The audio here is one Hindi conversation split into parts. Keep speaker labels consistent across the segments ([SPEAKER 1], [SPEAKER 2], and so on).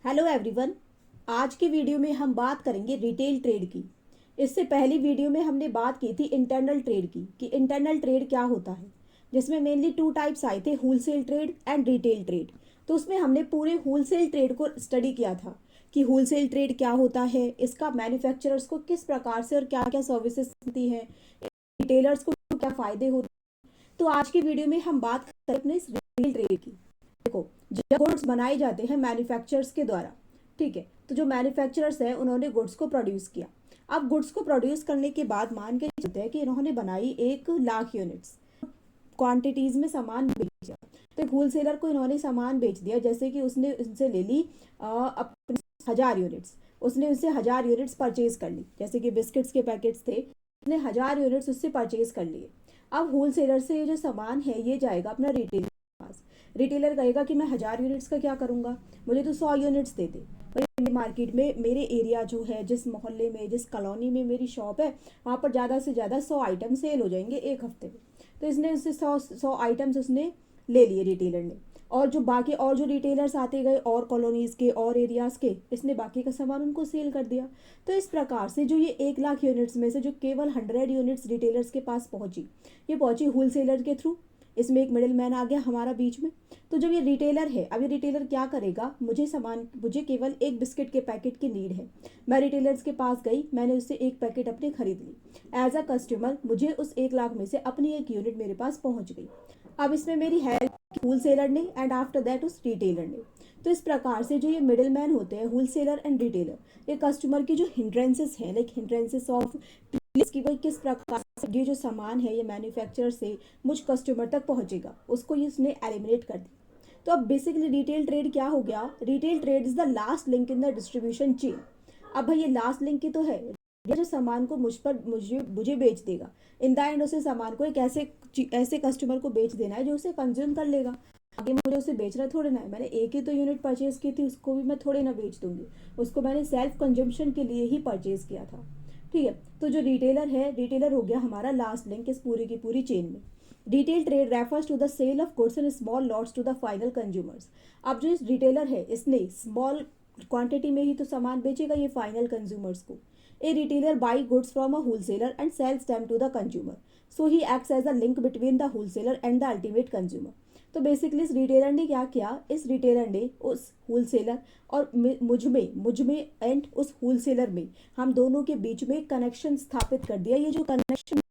[SPEAKER 1] Hello everyone. आज की वीडियो में हम बात करेंगे रिटेल ट्रेड की। इससे पहली वीडियो में हमने बात की थी इंटरनल ट्रेड की कि इंटरनल ट्रेड क्या होता है, जिसमें मेनली टू टाइप्स आए थे, wholesale trade and retail trade. तो उसमें हमने पूरे होलसेल ट्रेड को स्टडी किया था कि होलसेल ट्रेड क्या होता है, इसका मैन्युफैक्चरर्स को किस प्रकार से और क्या क्या सर्विसेज मिलती है, रिटेलर्स को क्या फ़ायदे होते हैं। तो आज की वीडियो में हम बात करें अपने इस रिटेल ट्रेड की। देखो, जब गुड्स बनाए जाते हैं मैन्युफैक्चरर्स के द्वारा, ठीक है, तो जो मैन्युफैक्चरर्स हैं उन्होंने गुड्स को प्रोड्यूस किया। अब गुड्स को प्रोड्यूस करने के बाद मान के चलते हैं कि इन्होंने बनाई 1 लाख यूनिट्स, क्वांटिटीज में सामान बेचा। तो एक होलसेलर को इन्होंने सामान बेच दिया, जैसे कि उसने उनसे ले ली अपनी 1000 यूनिट्स। उसने उससे 1000 यूनिट्स परचेज कर ली, जैसे कि बिस्किट्स के पैकेट्स थे, उसने 1000 यूनिट्स उससे परचेज कर लिए। अब होलसेलर से ये जो सामान है ये जाएगा अपना रिटेलर के पास। रिटेलर कहेगा कि मैं 1000 यूनिट्स का क्या करूँगा, मुझे तो 100 यूनिट्स दे दे। भाई मार्केट में मेरे एरिया जो है, जिस मोहल्ले में, जिस कॉलोनी में मेरी शॉप है, वहाँ पर ज़्यादा से ज़्यादा 100 आइटम सेल हो जाएंगे एक हफ्ते में। तो इसने उससे 100 आइटम्स उसने ले लिए रिटेलर ने। और जो बाकी और जो रिटेलर्स आते गए और कॉलोनीज़ के और एरियाज़ के, इसने बाकी का सामान उनको सेल कर दिया। तो इस प्रकार से जो ये 1 लाख यूनिट्स में से जो केवल 100 यूनिट्स रिटेलर्स के पास पहुंची, ये पहुंची होलसेलर के थ्रू। इसमें एक मिडिल मैन आ गया हमारा बीच में। तो जब ये रिटेलर है, अब ये रिटेलर क्या करेगा, मुझे केवल एक बिस्किट के पैकेट की नीड है। मैं रिटेलर्स के पास गई, मैंने उससे एक पैकेट अपने खरीद ली। एज अ कस्टमर मुझे उस 1 लाख में से अपनी एक यूनिट मेरे पास पहुंच गई। अब इसमें मेरी हेल्प होलसेलर ने एंड आफ्टर दैट उस रिटेलर ने। तो इस प्रकार से जो ये मिडिल मैन होते हैं, होलसेलर एंड रिटेलर, ये कस्टमर की जो हिंड्रेंसेस हैं, लाइक हिंड्रेंसेस ऑफ कि भाई किस प्रकार से ये जो सामान है ये मैन्युफैक्चरर से मुझ कस्टमर तक पहुंचेगा, उसको ये उसने एलिमिनेट कर दिया। तो अब बेसिकली रिटेल ट्रेड क्या हो गया, retail trade is the last link in the distribution chain. अब भाई ये लास्ट लिंक ही तो है, ये जो सामान को मुझे मुझे बेच देगा, इन द एंड उसे सामान को एक ऐसे कस्टमर को बेच देना है जो उसे कंज्यूम कर लेगा। आगे मुझे उसे बेचना थोड़े ना है, मैंने एक ही तो यूनिट परचेज की थी, उसको भी मैं थोड़े ना बेच दूंगी, उसको मैंने सेल्फ कंजम्पशन के लिए ही परचेज किया था। ठीक है, तो जो रिटेलर है, रिटेलर हो गया हमारा लास्ट लिंक इस पूरी की पूरी चेन में। Retail trade refers to the sale of goods in small lots to the final consumers. अब जो इस रिटेलर है, इसने स्मॉल क्वांटिटी में ही तो सामान बेचेगा ये फाइनल कंज्यूमर्स को। A retailer buy goods from a wholesaler and sells them to the consumer, so he acts as a link between the wholesaler and the ultimate consumer. तो बेसिकली इस रिटेलर ने क्या किया, इस रिटेलर ने उस होलसेलर और मुझ में एंड उस होलसेलर में, हम दोनों के बीच में कनेक्शन स्थापित कर दिया। ये जो कनेक्शन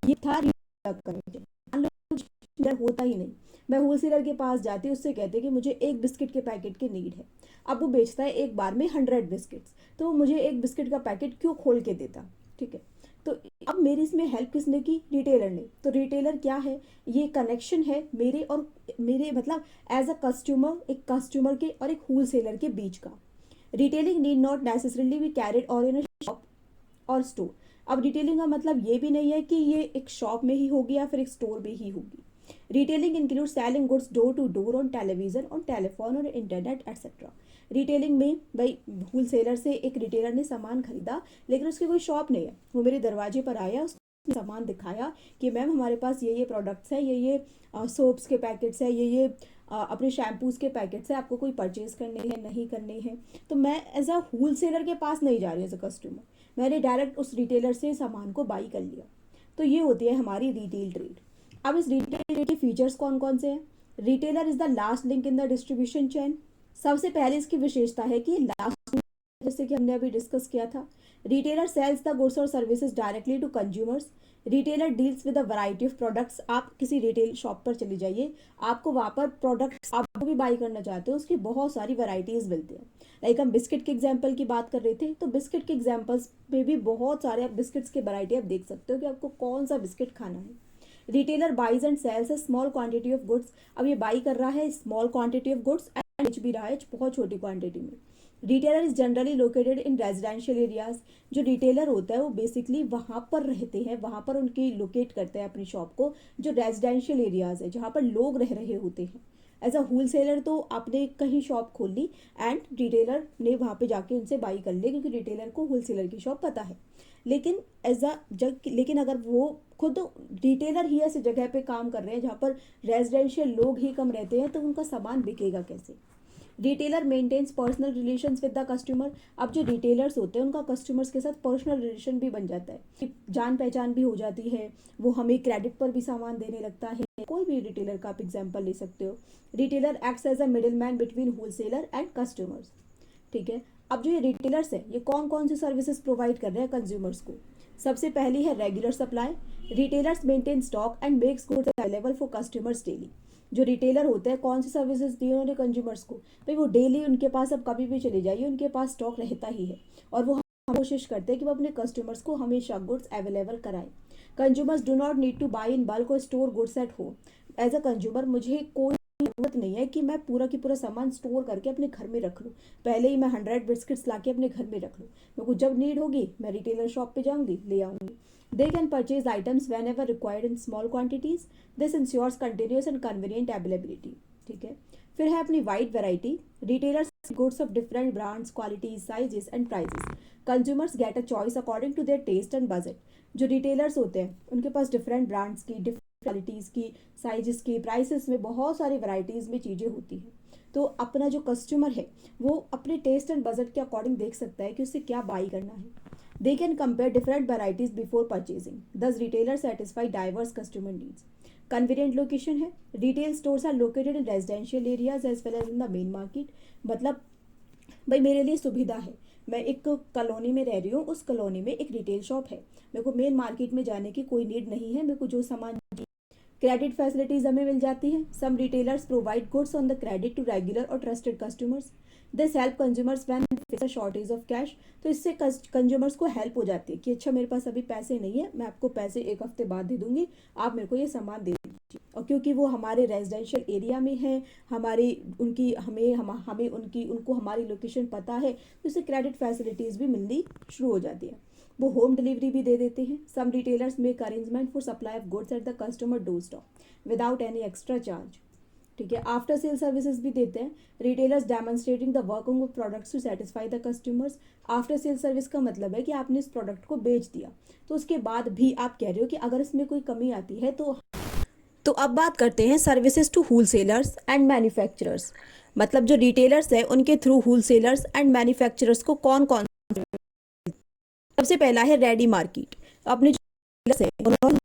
[SPEAKER 1] ये था कनेक्शन, मान लो होता ही नहीं, मैं होलसेलर के पास जाती, उससे कहते कि मुझे एक बिस्किट के पैकेट की नीड है। अब वो बेचता है एक बार में 100 बिस्किट्स, तो वो मुझे एक बिस्किट का पैकेट क्यों खोल के देता। ठीक है, तो अब मेरी इसमें हेल्प किसने की, रिटेलर ने। तो रिटेलर क्या है, ये कनेक्शन है मेरे और मेरे मतलब एज अ कस्टमर, एक कस्टमर के और एक होलसेलर के बीच का। Retailing need not necessarily be carried और इन अ शॉप और स्टोर। अब रिटेलिंग का मतलब ये भी नहीं है कि ये एक शॉप में ही होगी या फिर एक स्टोर में ही होगी। Retailing include selling goods door to door on television, on telephone और इंटरनेट एक्सेट्रा। रिटेलिंग में भाई होलसेलर से एक रिटेलर ने सामान खरीदा, लेकिन उसकी कोई शॉप नहीं है, वो मेरे दरवाजे पर आया, उसने सामान दिखाया कि मैम हमारे पास ये प्रोडक्ट्स हैं, ये सोप्स के पैकेट्स हैं, ये अपने शैम्पूज़ के पैकेट्स हैं, आपको कोई परचेज करने हैं नहीं करने हैं। तो मैं एज अ होलसेलर के पास नहीं जा रही एज अ कस्टमर, मैंने डायरेक्ट उस रिटेलर से सामान को बाई कर लिया। तो ये होती है हमारी रिटेल ट्रेड। अब इस रिटेल ट्रेड के फीचर्स कौन कौन से हैं, retailer is the last link in the distribution chain. सबसे पहले इसकी विशेषता है कि लास्ट, जैसे कि हमने अभी डिस्कस किया था, रिटेलर सेल्स द गुड्स और services directly to consumers. Retailer deals with a variety of products. आप किसी रिटेल शॉप पर चले जाइए, आपको वहाँ पर प्रोडक्ट्स आप जो भी बाई करना चाहते हो उसकी बहुत सारी वैरायटीज़ मिलती है। लाइक हम बिस्किट के एग्जाम्पल की बात कर रहे थे, तो बिस्किट के एग्जाम्पल्स में भी बहुत सारे आप बिस्किट्स के वैरायटी आप देख सकते हो कि आपको कौन सा बिस्किट खाना है। Retailer buys and sells a small quantity of goods. अब ये बाई कर रहा है small quantity of goods and बेच भी रहा है बहुत छोटी क्वांटिटी में। Retailer is generally located in residential areas. जो रिटेलर होता है वो बेसिकली वहाँ पर रहते हैं, वहाँ पर उनकी लोकेट करते हैं अपनी शॉप को, जो रेजिडेंशियल एरियाज है जहाँ पर लोग रह रहे होते हैं। एज अ होलसेलर तो आपने कहीं शॉप खोल ली एंड रिटेलर ने वहाँ पे जाके उनसे बाई कर लिया, क्योंकि रिटेलर को होलसेलर की शॉप पता है। लेकिन एज अ लेकिन अगर वो खुद रिटेलर ही ऐसी जगह पे काम कर रहे हैं जहाँ पर रेजिडेंशियल लोग ही कम रहते हैं, तो उनका सामान बिकेगा कैसे। Retailer maintains personal relations with the customer. अब जो रिटेलर्स होते हैं उनका कस्टमर्स के साथ पर्सनल रिलेशन भी बन जाता है कि जान पहचान भी हो जाती है, वो हमें क्रेडिट पर भी सामान देने लगता है। कोई भी रिटेलर का आप एग्जाम्पल ले सकते हो। Retailer acts as a middle man between wholesaler and customers. ठीक है, अब जो ये रिटेलर्स है ये कौन कौन सी सर्विसेज प्रोवाइड कर रहे हैं कंज्यूमर्स को। सबसे पहली है regular supply. Retailers maintain stock and makes goods available for customers daily. जो रिटेलर होते हैं कौन सी सर्विसेज दी उन्होंने कंज्यूमर्स को, भाई वो डेली उनके पास, अब कभी भी चले जाइए उनके पास स्टॉक रहता ही है और वो कोशिश करते हैं कि वो अपने कस्टमर्स को हमेशा गुड्स अवेलेबल कराएं। Consumers do not need to buy in bulk और store goods at home. As a consumer मुझे कोई जरूरत नहीं है कि मैं पूरा की पूरा सामान स्टोर करके अपने घर में रख लूँ, पहले ही मैं 100 बिस्किट्स ला के अपने घर में रख लूँ। मेरे को जब नीड होगी मैं रिटेलर शॉप पे जाऊंगी, ले आऊंगी। They can purchase items whenever required in small quantities. This ensures continuous and convenient availability. ठीक है, फिर है अपनी wide variety. Retailers goods of different brands, qualities, sizes and prices. Consumers get a choice according to their taste and budget. जो रिटेलर्स होते हैं उनके पास डिफरेंट ब्रांड्स की, डिफरेंट क्वालिटीज़ की, साइजेस की, प्राइसेस में बहुत सारी वैरायटीज़ में चीज़ें होती हैं। तो अपना जो कस्टमर है वो अपने टेस्ट एंड बजट के अकॉर्डिंग देख सकता है कि उसे क्या बाई करना है। They can compare different varieties before purchasing. Thus, retailers satisfy diverse customer needs. Convenient location है। Retail stores are located in residential areas as well as in the main market. मतलब भाई मेरे लिए सुविधा है, मैं एक कॉलोनी में रह रही हूँ, उस कॉलोनी में एक रिटेल शॉप है, मेरे को मेन मार्केट में जाने की कोई नीड नहीं है, मेरे को जो सामान। क्रेडिट फैसिलिटीज हमें मिल जाती हैं। Some retailers provide goods on the credit to regular और trusted customers. This help consumers when face a shortage of cash. तो इससे कंज्यूमर्स को हेल्प हो जाती है कि अच्छा मेरे पास अभी पैसे नहीं है, मैं आपको पैसे एक हफ्ते बाद दे दूंगी, आप मेरे को ये सामान दे दीजिए। और क्योंकि वो हमारे रेजिडेंशियल एरिया में है, हमारी उनकी हमें उनकी उनको हमारी लोकेशन पता है, तो इससे क्रेडिट फैसिलिटीज़ भी मिलनी शुरू हो जाती है। वो होम डिलीवरी भी दे देते हैं। Some retailers make arrangement for supply of goods at the customer door stop without any extra charge. ठीक है, आफ्टर सेल सर्विसेज भी देते हैं। Retailers demonstrating the working of products to satisfy the customers. After sale service का मतलब है कि आपने इस प्रोडक्ट को बेच दिया, तो उसके बाद भी आप कह रहे हो कि अगर इसमें कोई कमी आती है तो अब बात करते हैं services to wholesalers and manufacturers. मतलब जो रिटेलर्स है उनके थ्रू होलसेलर्स एंड मैन्युफैक्चरर्स को कौन कौन। सबसे पहला है रेडी मार्केट। अपने जो है उन्होंने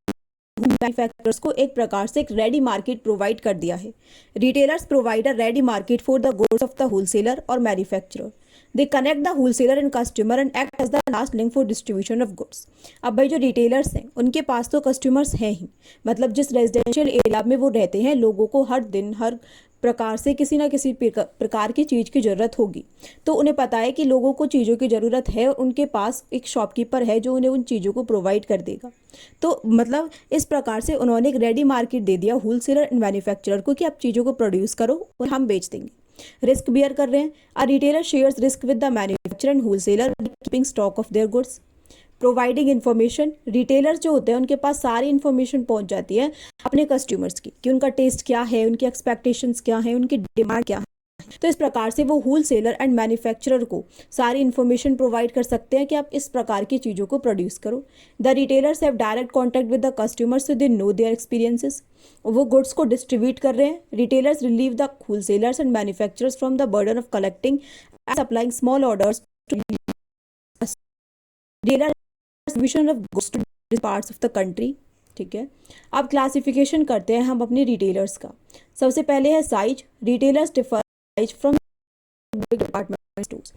[SPEAKER 1] मैन्युफैक्चरर्स को एक प्रकार से एक रेडी मार्केट प्रोवाइड कर दिया है। Retailers provide a ready market for the goods of the wholesaler और manufacturer. They connect the wholesaler and customer and act as the last link for distribution of goods. अब भाई जो रिटेलर्स हैं उनके पास तो कस्टमर्स हैं ही, मतलब जिस रेजिडेंशियल एरिया में वो रहते हैं लोगों को हर दिन हर प्रकार से किसी ना किसी प्रकार की चीज़ की ज़रूरत होगी, तो उन्हें पता है कि लोगों को चीज़ों की ज़रूरत है और उनके पास एक शॉपकीपर है जो उन्हें उन चीज़ों को प्रोवाइड कर देगा। तो मतलब इस प्रकार से उन्होंने एक रेडी मार्केट दे दिया होलसेलर एंड मैन्युफैक्चरर को कि आप चीज़ों को प्रोड्यूस करो और हम बेच देंगे। रिस्क बियर कर रहे हैं। A retailer shares risk with the manufacturer and wholesaler keeping stock of their goods. Providing information. Retailers जो होते हैं उनके पास सारी इन्फॉर्मेशन पहुंच जाती है अपने कस्टमर्स की कि उनका टेस्ट क्या है, उनकी एक्सपेक्टेशंस क्या है, उनकी डिमांड क्या है। तो इस प्रकार से वो होलसेलर एंड मैन्युफैक्चरर को सारी इन्फॉर्मेशन प्रोवाइड कर सकते हैं कि आप इस प्रकार की चीज़ों को प्रोड्यूस करो। The retailers have direct contact with the customers so they know their experiences. वो गुड्स को डिस्ट्रीब्यूट कर रहे हैं। Retailers relieve the wholesalers and manufacturers from the burden of collecting and supplying small orders to distribution of goods to parts of the country. ठीक है, अब क्लासिफिकेशन करते हैं हम अपने रिटेलर्स का। सबसे पहले है size. Retailers differ size from big department stores.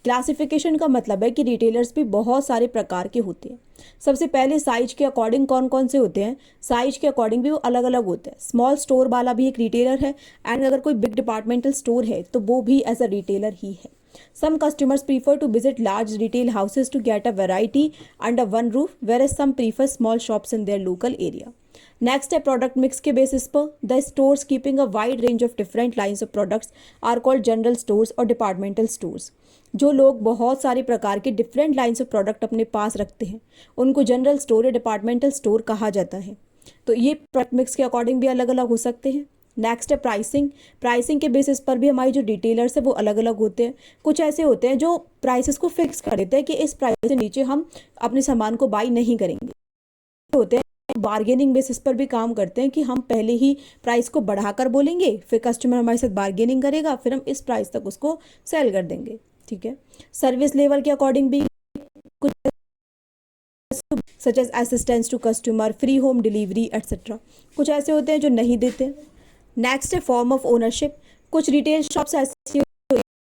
[SPEAKER 1] Classification का मतलब है कि रिटेलर्स भी बहुत सारे प्रकार के होते हैं। सबसे पहले साइज के अकॉर्डिंग कौन कौन से होते हैं, साइज के अकॉर्डिंग भी वो अलग अलग होते हैं। स्मॉल स्टोर वाला भी एक रिटेलर है एंड अगर कोई बिग डिपार्टमेंटल स्टोर है तो वो भी एज अ रिटेलर ही है। Some customers prefer to visit large retail houses to get a variety under one roof, whereas some prefer small shops in their local area. Next है product mix के basis पर the stores keeping a wide range of different lines of products are called general stores और departmental stores. जो लोग बहुत सारे प्रकार के डिफरेंट लाइन्स ऑफ प्रोडक्ट अपने पास रखते हैं उनको जनरल स्टोर या डिपार्टमेंटल स्टोर कहा जाता है। तो ये प्रोडक्ट मिक्स के अकॉर्डिंग भी अलग अलग हो सकते हैं। नेक्स्ट है प्राइसिंग। प्राइसिंग के बेसिस पर भी हमारी जो डिटेलर्स है वो अलग अलग होते हैं। कुछ ऐसे होते हैं जो प्राइसेस को फिक्स कर देते हैं कि इस प्राइस से नीचे हम अपने सामान को बाई नहीं करेंगे। होते हैं बार्गेनिंग बेसिस पर भी काम करते हैं कि हम पहले ही प्राइस को बढ़ाकर बोलेंगे, फिर कस्टमर हमारे साथ बार्गेनिंग करेगा, फिर हम इस प्राइस तक उसको सेल कर देंगे। ठीक है। सर्विस लेवल के अकॉर्डिंग भी कुछ such as assistance to customer, free home delivery etcetera, कुछ ऐसे होते हैं जो नहीं देते। नेक्स्ट है फॉर्म ऑफ ओनरशिप। कुछ रिटेल शॉप्स ऐसी